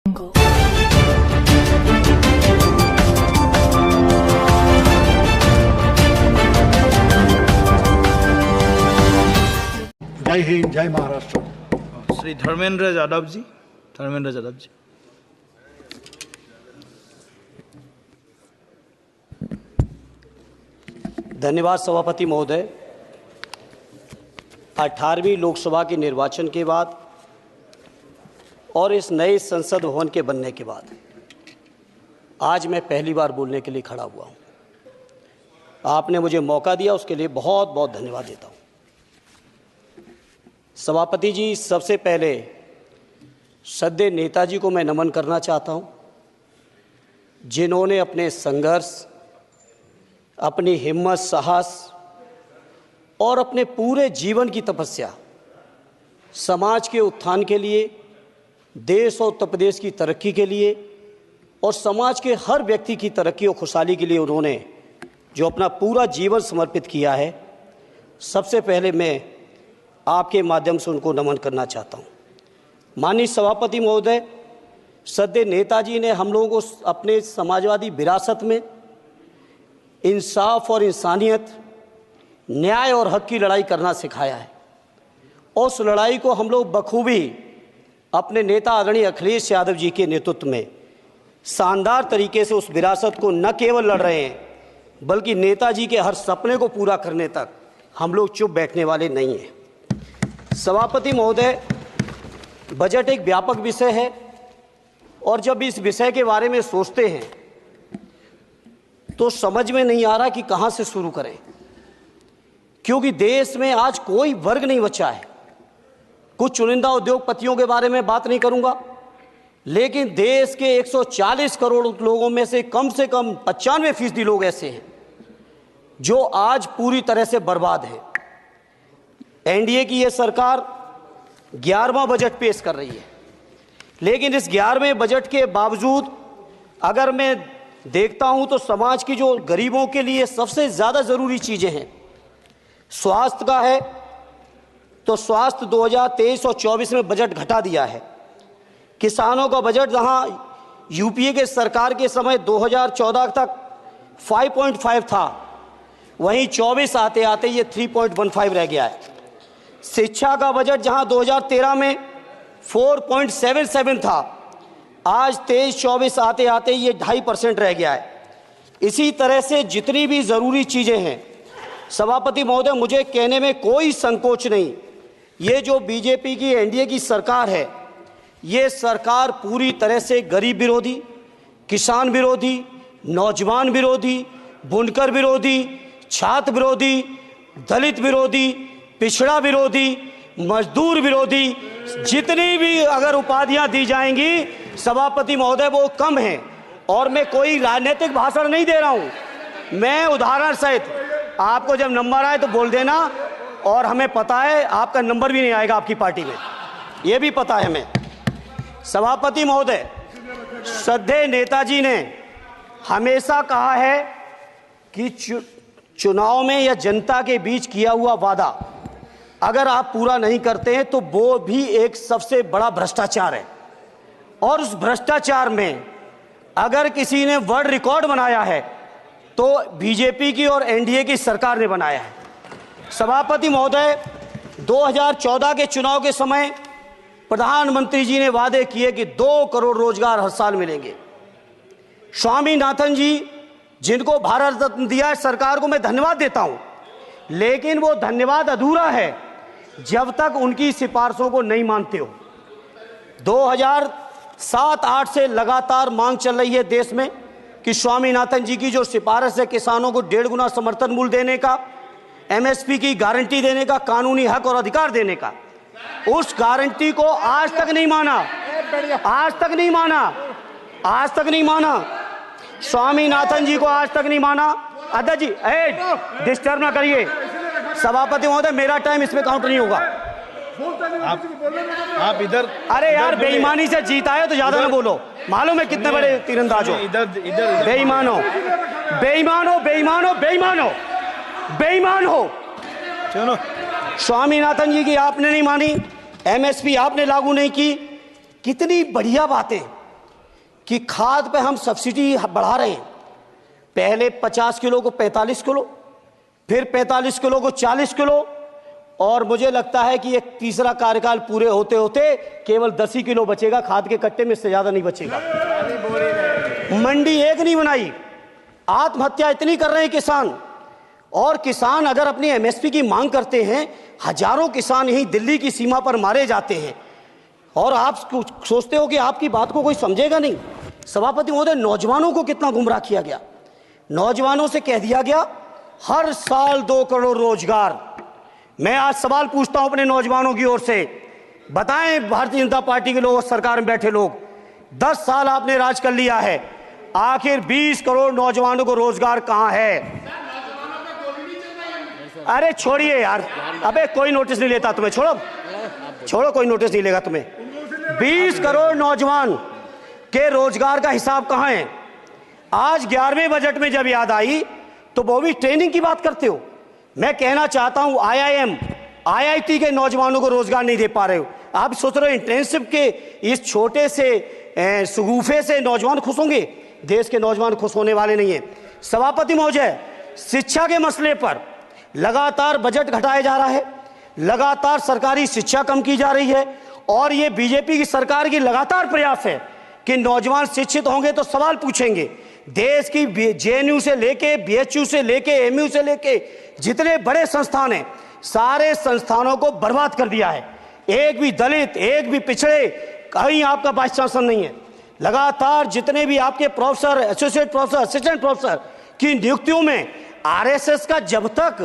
जय हिंद, जय महाराष्ट्र। श्री धर्मेंद्र यादव जी। धन्यवाद सभापति महोदय। 18वीं लोकसभा के निर्वाचन के बाद और इस नए संसद भवन के बनने के बाद आज मैं पहली बार बोलने के लिए खड़ा हुआ हूं। आपने मुझे मौका दिया, उसके लिए बहुत बहुत धन्यवाद देता हूं। सभापति जी, सबसे पहले श्रद्धेय नेताजी को मैं नमन करना चाहता हूं, जिन्होंने अपने संघर्ष, अपनी हिम्मत, साहस और अपने पूरे जीवन की तपस्या समाज के उत्थान के लिए, देश और उत्तर प्रदेश की तरक्की के लिए और समाज के हर व्यक्ति की तरक्की और खुशहाली के लिए उन्होंने जो अपना पूरा जीवन समर्पित किया है, सबसे पहले मैं आपके माध्यम से उनको नमन करना चाहता हूँ। माननीय सभापति महोदय, श्रद्धेय नेताजी ने हम लोगों को अपने समाजवादी विरासत में इंसाफ और इंसानियत, न्याय और हक की लड़ाई करना सिखाया है। उस लड़ाई को हम लोग बखूबी अपने नेता आदरणीय अखिलेश यादव जी के नेतृत्व में शानदार तरीके से उस विरासत को न केवल लड़ रहे हैं, बल्कि नेताजी के हर सपने को पूरा करने तक हम लोग चुप बैठने वाले नहीं हैं। सभापति महोदय, बजट एक व्यापक विषय है और जब इस विषय के बारे में सोचते हैं तो समझ में नहीं आ रहा कि कहां से शुरू करें, क्योंकि देश में आज कोई वर्ग नहीं बचा है। कुछ चुनिंदा उद्योगपतियों के बारे में बात नहीं करूंगा, लेकिन देश के 140 करोड़ लोगों में से कम 95% लोग ऐसे हैं जो आज पूरी तरह से बर्बाद है। एनडीए की ये सरकार 11वां बजट पेश कर रही है, लेकिन इस 11वें बजट के बावजूद अगर मैं देखता हूं तो समाज की जो गरीबों के लिए सबसे ज़्यादा ज़रूरी चीज़ें हैं, स्वास्थ्य का है तो स्वास्थ्य 2023 और 24 में बजट घटा दिया है। किसानों का बजट जहां यूपीए के सरकार के समय 2014 तक 5.5 था, वहीं 24 आते आते ये 3.15 रह गया है। शिक्षा का बजट जहां 2013 में 4.77 था, आज 23-24 आते आते ये 2.5% रह गया है। इसी तरह से जितनी भी ज़रूरी चीज़ें हैं, सभापति महोदय, मुझे कहने में कोई संकोच नहीं, ये जो बीजेपी की एनडीए की सरकार है, ये सरकार पूरी तरह से गरीब विरोधी, किसान विरोधी, नौजवान विरोधी, बुनकर विरोधी, छात्र विरोधी, दलित विरोधी, पिछड़ा विरोधी, मजदूर विरोधी, जितनी भी अगर उपाधियां दी जाएंगी सभापति महोदय वो कम हैं। और मैं कोई राजनीतिक भाषण नहीं दे रहा हूं, मैं उदाहरण सहित आपको जब नंबर आए तो बोल देना, और हमें पता है आपका नंबर भी नहीं आएगा आपकी पार्टी में, ये भी पता है हमें। सभापति महोदय, श्रद्धेय नेताजी ने हमेशा कहा है कि चुनाव में या जनता के बीच किया हुआ वादा अगर आप पूरा नहीं करते हैं तो वो भी एक सबसे बड़ा भ्रष्टाचार है, और उस भ्रष्टाचार में अगर किसी ने वर्ल्ड रिकॉर्ड बनाया है तो बीजेपी की और एनडीए की सरकार ने बनाया है। सभापति महोदय, 2014 के चुनाव के समय प्रधानमंत्री जी ने वादे किए कि 2 करोड़ रोजगार हर साल मिलेंगे। स्वामीनाथन जी, जिनको भारत रत्न दिया है सरकार को, मैं धन्यवाद देता हूं, लेकिन वो धन्यवाद अधूरा है जब तक उनकी सिफारिशों को नहीं मानते हो। 2007-8 से लगातार मांग चल रही है देश में कि स्वामीनाथन जी की जो सिफारिश है किसानों को 1.5 गुना समर्थन मूल्य देने का, एमएसपी की गारंटी देने का, कानूनी हक और अधिकार देने का, उस गारंटी को आज तक नहीं माना, आज तक नहीं माना स्वामीनाथन जी को आज तक नहीं माना। अध्यक्ष जी, डिस्टर्ब ना करिए। सभापति महोदय, मेरा टाइम इसमें काउंट नहीं होगा। आप इधर, अरे यार, बेईमानी से जीता है तो ज्यादा ना बोलो, मालूम है कितने बड़े तीरंदाज हो। बेईमान हो। चलो, स्वामीनाथन जी की आपने नहीं मानी, एमएसपी आपने लागू नहीं की। कितनी बढ़िया बातें, कि खाद पे हम सब्सिडी बढ़ा रहे हैं। पहले 50 किलो को 45 किलो, फिर 45 किलो को 40 किलो, और मुझे लगता है कि एक तीसरा कार्यकाल पूरे होते होते केवल 10 ही किलो बचेगा खाद के कट्टे में, इससे ज्यादा नहीं बचेगा। मंडी एक नहीं बनाई, आत्महत्या इतनी कर रहे हैं किसान। और किसान अगर अपनी एमएसपी की मांग करते हैं, हजारों किसान यहीं दिल्ली की सीमा पर मारे जाते हैं, और आप सोचते हो कि आपकी बात को कोई समझेगा नहीं। सभापति महोदय, नौजवानों को कितना गुमराह किया गया। नौजवानों से कह दिया गया हर साल 2 करोड़ रोजगार। मैं आज सवाल पूछता हूं अपने नौजवानों की ओर से, बताएं भारतीय जनता पार्टी के लोग, सरकार में बैठे लोग, 10 साल आपने राज कर लिया है, आखिर 20 करोड़ नौजवानों को रोजगार कहां है? अरे छोड़िए यार, अबे कोई नोटिस नहीं लेता तुम्हें, छोड़ो कोई नोटिस नहीं लेगा तुम्हें। 20 करोड़ नौजवान के रोजगार का हिसाब कहां है? आज 11वें बजट में जब याद आई तो वो भी ट्रेनिंग की बात करते हो। मैं कहना चाहता हूं IIM, IIT के नौजवानों को रोजगार नहीं दे पा रहे हो। आप सोच रहे हो इंटर्नशिप के इस छोटे से सुगूफे से नौजवान खुश होंगे? देश के नौजवान खुश होने वाले नहीं है। सभापति महोदय, शिक्षा के मसले पर लगातार बजट घटाया जा रहा है, लगातार सरकारी शिक्षा कम की जा रही है, और ये बीजेपी की सरकार की लगातार प्रयास है कि नौजवान शिक्षित होंगे तो सवाल पूछेंगे। देश की JNU से लेके BHU से लेके MU से लेके जितने बड़े संस्थान हैं, सारे संस्थानों को बर्बाद कर दिया है। एक भी दलित, एक भी पिछड़े, कहीं आपका वाइस चांसलर नहीं है। लगातार जितने भी आपके professor, associate professor, assistant professor की नियुक्तियों में RSS का जब तक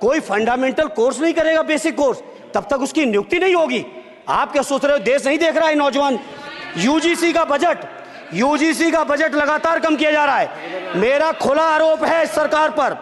कोई फंडामेंटल कोर्स नहीं करेगा, बेसिक कोर्स, तब तक उसकी नियुक्ति नहीं होगी। आप क्या सोच रहे हो देश नहीं देख रहा है नौजवान? UGC का बजट लगातार कम किया जा रहा है। मेरा खुला आरोप है इस सरकार पर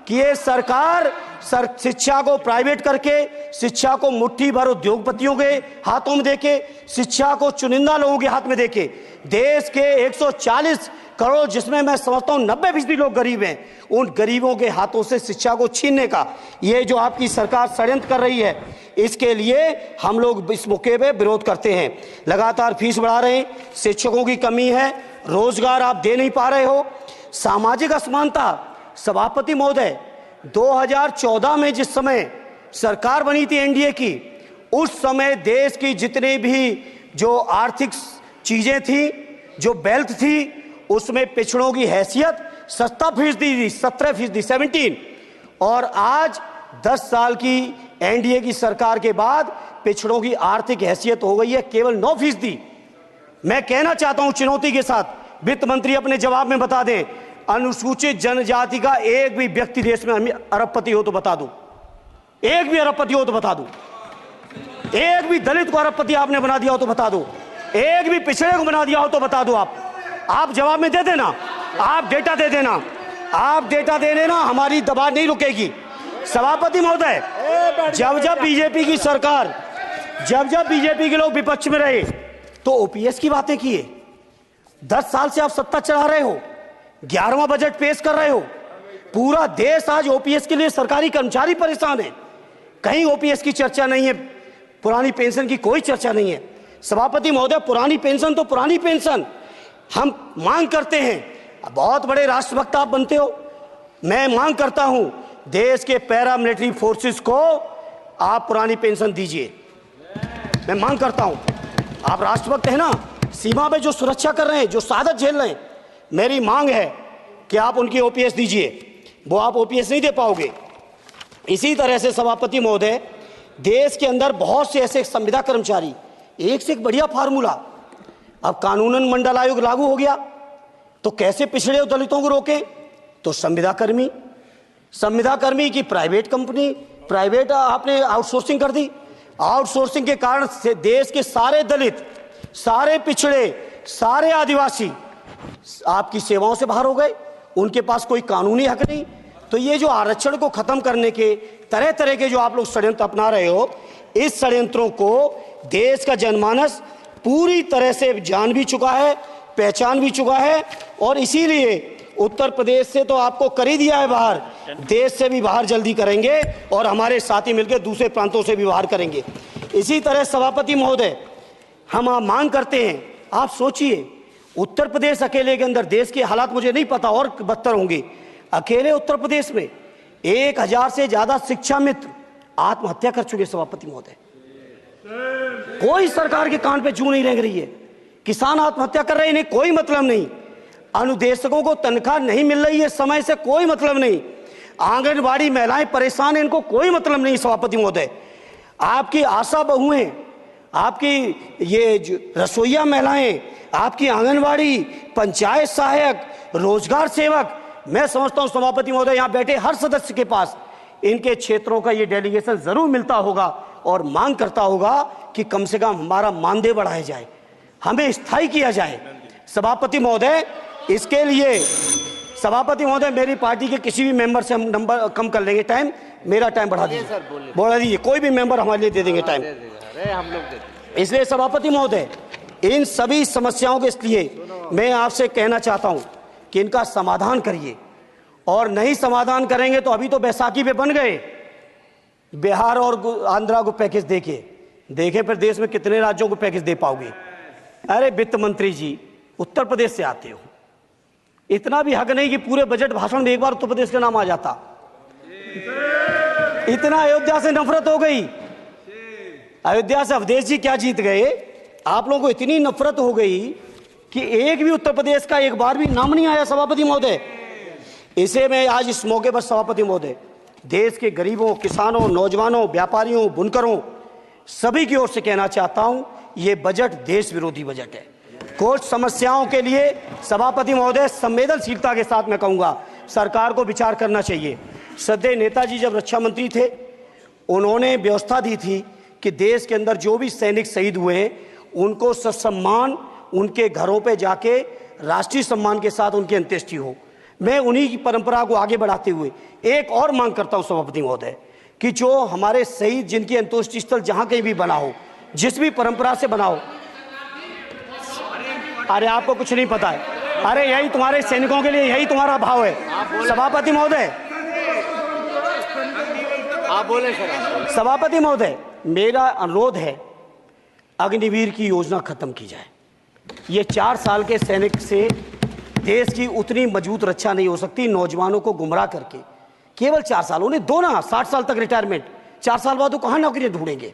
कि ये सरकार शिक्षा को प्राइवेट करके, शिक्षा को मुट्ठी भर उद्योगपतियों के हाथों में देके, शिक्षा को चुनिंदा लोगों के हाथ में देके, देश के 140 करोड़, जिसमें मैं समझता हूं 90% लोग गरीब हैं, उन गरीबों के हाथों से शिक्षा को छीनने का ये जो आपकी सरकार षड्यंत्र कर रही है, इसके लिए हम लोग इस मौके पे विरोध करते हैं। लगातार फीस बढ़ा रहे हैं, शिक्षकों की कमी है, रोजगार आप दे नहीं पा रहे हो, सामाजिक असमानता। सभापति महोदय, 2014 में जिस समय सरकार बनी थी NDA की, उस समय देश की जितनी भी जो आर्थिक चीजें थी, जो वेल्थ थी, उसमें पिछड़ों की हैसियत 17% थी, 17%, और आज 10 साल की NDA की सरकार के बाद पिछड़ों की आर्थिक हैसियत हो गई है केवल 9%। मैं कहना चाहता हूं चुनौती के साथ, वित्त मंत्री अपने जवाब में बता दें, अनुसूचित जनजाति का एक भी व्यक्ति देश में अरबपति हो तो बता दो, एक भी अरबपति हो तो बता दो, एक भी दलित को अरबपति आपने बना दिया हो तो बता दो, एक भी पिछड़े को बना दिया हो तो बता दो। आप जवाब में दे देना, आप डेटा दे देना, आप डेटा दे देना, हमारी दबाव नहीं रुकेगी। सभापति महोदय, जब बीजेपी की सरकार, जब बीजेपी के लोग विपक्ष में रहे तो OPS की बातें किए। 10 साल से आप सत्ता चला रहे हो, 11वां बजट पेश कर रहे हो, पूरा देश आज OPS के लिए सरकारी कर्मचारी परेशान है, कहीं OPS की चर्चा नहीं है, पुरानी पेंशन की कोई चर्चा नहीं है। सभापति महोदय, पुरानी पेंशन तो पुरानी पेंशन, हम मांग करते हैं, बहुत बड़े राष्ट्रभक्त आप बनते हो, मैं मांग करता हूं देश के पैरामिलिट्री फोर्सेस को आप पुरानी पेंशन दीजिए। मैं मांग करता हूं, आप राष्ट्रभक्त हैं ना, सीमा पे जो सुरक्षा कर रहे हैं, जो शहादत झेल रहे हैं, मेरी मांग है कि आप उनकी OPS दीजिए। वो आप OPS नहीं दे पाओगे। इसी तरह से सभापति महोदय, देश के अंदर बहुत से ऐसे संविदा कर्मचारी, एक से एक बढ़िया फार्मूला, अब कानूनन मंडल आयोग लागू हो गया तो कैसे पिछड़े दलितों को रोकें? तो संविदा कर्मी की प्राइवेट कंपनी, प्राइवेट आपने आउटसोर्सिंग कर दी। आउटसोर्सिंग के कारण से देश के सारे दलित, सारे पिछड़े, सारे आदिवासी आपकी सेवाओं से बाहर हो गए, उनके पास कोई कानूनी हक नहीं। तो ये जो आरक्षण को खत्म करने के तरह तरह के जो आप लोग षड्यंत्र अपना रहे हो, इस षड्यंत्रों को देश का जनमानस पूरी तरह से जान भी चुका है, पहचान भी चुका है, और इसीलिए उत्तर प्रदेश से तो आपको कर ही दिया है बाहर, देश से भी बाहर जल्दी करेंगे, और हमारे साथी मिलकर दूसरे प्रांतों से भी बाहर करेंगे। इसी तरह सभापति महोदय, हम मांग करते हैं, आप सोचिए उत्तर प्रदेश अकेले के अंदर, देश के हालात मुझे नहीं पता और बदतर होंगे, अकेले उत्तर प्रदेश में 1000 से ज्यादा शिक्षा मित्र आत्महत्या कर चुके सभापति महोदय। कोई सरकार के कान पे जू नहीं रेंग रही है। किसान आत्महत्या कर रहे हैं, इन्हें कोई मतलब नहीं। अनुदेशकों को तनख्वाह नहीं मिल रही है समय से, कोई मतलब नहीं। आंगनबाड़ी महिलाएं परेशान हैं, इनको कोई मतलब नहीं सभापति महोदय। आपकी आशा बहुएं, आपकी ये रसोईया महिलाएं, आपकी आंगनबाड़ी, पंचायत सहायक, रोजगार सेवक, मैं समझता हूं सभापति महोदय यहां बैठे हर सदस्य के पास इनके क्षेत्रों का ये डेलीगेशन जरूर मिलता होगा और मांग करता होगा कि कम से कम हमारा मानदेय बढ़ाया जाए, हमें स्थायी किया जाए। सभापति महोदय, इसके लिए सभापति महोदय मेरी पार्टी के किसी भी मेंबर से हम नंबर कम कर लेंगे, टाइम, मेरा टाइम बढ़ा दीजिए, बढ़ा दीजिए, कोई भी मेंबर हमारे लिए दे देंगे टाइम, हम लोग। इसलिए सभापति महोदय इन सभी समस्याओं के लिए मैं आपसे कहना चाहता हूं कि इनका समाधान करिए, और नहीं समाधान करेंगे तो अभी तो बैसाखी पे बन गए, बिहार और आंध्रा को पैकेज देखे फिर देश में कितने राज्यों को पैकेज दे पाओगे। अरे वित्त मंत्री जी उत्तर प्रदेश से आते हो, इतना भी हक नहीं कि पूरे बजट भाषण में एक बार उत्तर प्रदेश का नाम आ जाता। इतना अयोध्या से नफरत हो गई, अयोध्या से अवधेश जी क्या जीत गए, आप लोगों को इतनी नफरत हो गई कि एक भी उत्तर प्रदेश का एक बार भी नाम नहीं आया सभापति महोदय। इसे मैं आज इस मौके पर सभापति महोदय देश के गरीबों, किसानों, नौजवानों, व्यापारियों, बुनकरों सभी की ओर से कहना चाहता हूं, ये बजट देश विरोधी बजट है। कुछ समस्याओं के लिए सभापति महोदय संवेदनशीलता के साथ मैं कहूंगा सरकार को विचार करना चाहिए। श्रद्धेय नेताजी जब रक्षा मंत्री थे, उन्होंने व्यवस्था दी थी कि देश के अंदर जो भी सैनिक शहीद हुए हैं उनको ससम्मान उनके घरों पे जाके राष्ट्रीय सम्मान के साथ उनकी अंत्येष्टि हो। मैं उन्हीं की परंपरा को आगे बढ़ाते हुए एक और मांग करता हूं सभापति महोदय कि जो हमारे शहीद जिनकी अंत्येष्टि स्थल जहां कहीं भी बना हो, जिस भी परंपरा से बना हो, अरे आपको कुछ नहीं पता है, अरे यही तुम्हारे सैनिकों के लिए यही तुम्हारा भाव है सभापति महोदय। आप बोले सर। सभापति महोदय मेरा अनुरोध है अग्निवीर की योजना खत्म की जाए। ये 4 साल के सैनिक से देश की उतनी मजबूत रक्षा नहीं हो सकती। नौजवानों को गुमराह करके केवल 4 साल, उन्हें दो ना 60 साल तक रिटायरमेंट, 4 साल बाद वो कहां नौकरी ढूंढेंगे।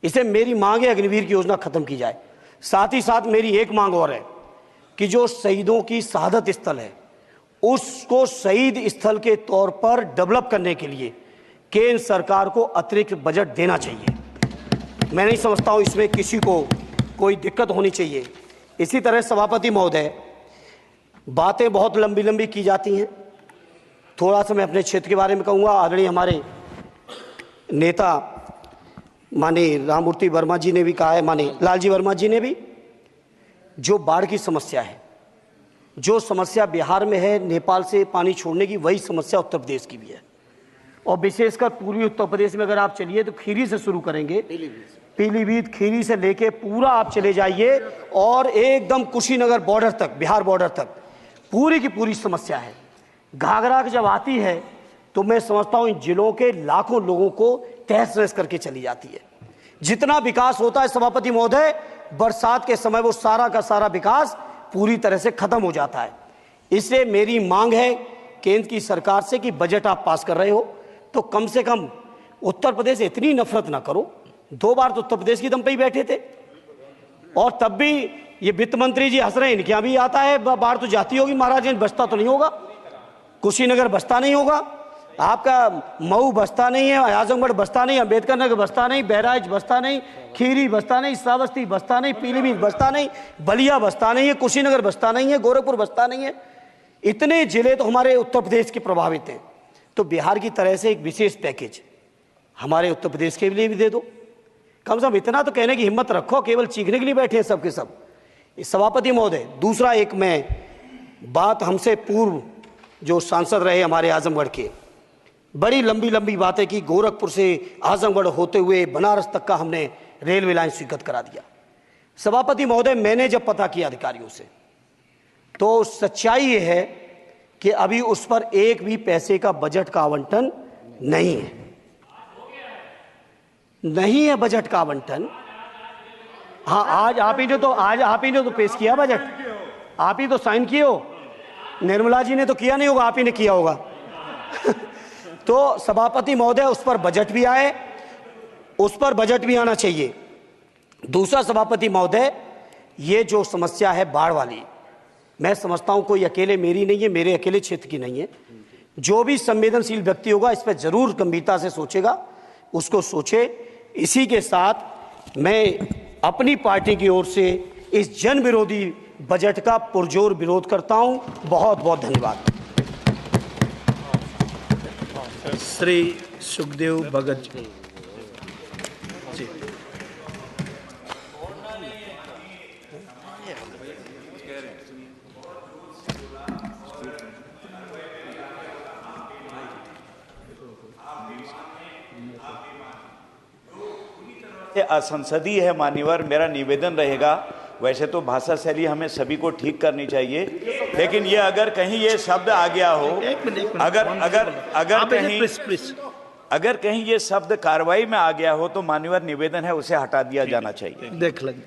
इसे मेरी मांग है अग्निवीर की योजना खत्म की जाए। साथ ही साथ मेरी एक मांग और है कि जो शहीदों की शहादत स्थल है उसको शहीद स्थल के तौर पर डेवलप करने के लिए केंद्र सरकार को अतिरिक्त बजट देना चाहिए। मैं नहीं समझता हूं इसमें किसी को कोई दिक्कत होनी चाहिए। इसी तरह सभापति महोदय बातें बहुत लंबी लंबी की जाती हैं, थोड़ा सा मैं अपने क्षेत्र के बारे में कहूँगा। आदरणीय हमारे नेता माननीय राममूर्ति वर्मा जी ने भी कहा है, माननीय लालजी वर्मा जी ने भी, जो बाढ़ की समस्या है, जो समस्या बिहार में है नेपाल से पानी छोड़ने की, वही समस्या उत्तर प्रदेश की भी है। और विशेषकर पूर्वी उत्तर प्रदेश में अगर आप चलिए तो खीरी से शुरू करेंगे, पीलीभीत खीरी से लेके पूरा आप चले जाइए और एकदम कुशीनगर बॉर्डर तक, बिहार बॉर्डर तक पूरी की पूरी समस्या है। घाघरा जब आती है तो मैं समझता हूं इन जिलों के लाखों लोगों को तहस नहस करके चली जाती है। जितना विकास होता है सभापति महोदय, बरसात के समय वो सारा का सारा विकास पूरी तरह से खत्म हो जाता है। इसलिए मेरी मांग है केंद्र की सरकार से कि बजट आप पास कर रहे हो तो कम से कम उत्तर प्रदेश से इतनी नफरत ना करो। 2 बार तो उत्तर प्रदेश की दम पे ही बैठे थे और तब भी ये वित्त मंत्री जी हंस रहे हैं, इनके यहाँ भी आता है बाढ़ तो जाती होगी, महाराज बसता तो नहीं होगा, कुशीनगर बसता नहीं होगा, आपका मऊ बसता नहीं है, आजमगढ़ बसता नहीं, अम्बेडकर नगर बसता नहीं, बहराइच बसता नहीं, खीरी बसता नहीं, श्रावस्ती बसता नहीं, पीलीभीत बसता नहीं, बलिया बसता नहीं है, कुशीनगर बसता नहीं है, गोरखपुर बसता नहीं है। इतने जिले तो हमारे उत्तर प्रदेश के प्रभावित हैं। तो बिहार की तरह से एक विशेष पैकेज हमारे उत्तर प्रदेश के लिए भी दे दो। कम से कम इतना तो कहने की हिम्मत रखो, केवल चीखने के लिए बैठे हैं सबके सब। सभापति महोदय, दूसरा एक मैं बात, हमसे पूर्व जो सांसद रहे हमारे आजमगढ़ के, बड़ी लंबी लंबी बातें की, गोरखपुर से आजमगढ़ होते हुए बनारस तक का हमने रेलवे लाइन स्वीकृत करा दिया। सभापति महोदय, मैंने जब पता किया अधिकारियों से तो सच्चाई ये है कि अभी उस पर एक भी पैसे का बजट का आवंटन नहीं है, नहीं है बजट का आवंटन। हाँ, आज आप ही ने तो पेश किया बजट, आप ही तो साइन किए हो, निर्मला जी ने तो किया नहीं होगा, आप ही ने किया होगा। तो सभापति महोदय, उस पर बजट भी आए, उस पर बजट भी आना चाहिए। दूसरा सभापति महोदय, ये जो समस्या है बाढ़ वाली, मैं समझता हूं कोई अकेले मेरी नहीं है, मेरे अकेले क्षेत्र की नहीं है। जो भी संवेदनशील व्यक्ति होगा इस पर जरूर गंभीरता से सोचेगा, उसको सोचे। इसी के साथ मैं अपनी पार्टी की ओर से इस जन विरोधी बजट का पुरजोर विरोध करता हूं। बहुत बहुत धन्यवाद। श्री सुखदेव भगत जी। असंसदीय है मान्यवर, मेरा निवेदन रहेगा, वैसे तो भाषा शैली हमें सभी को ठीक करनी चाहिए, लेकिन ये अगर कहीं ये शब्द आ गया हो, अगर कहीं ये शब्द कार्रवाई में आ गया हो तो मान्यवर निवेदन है उसे हटा दिया जाना चाहिए। देख लेंगे।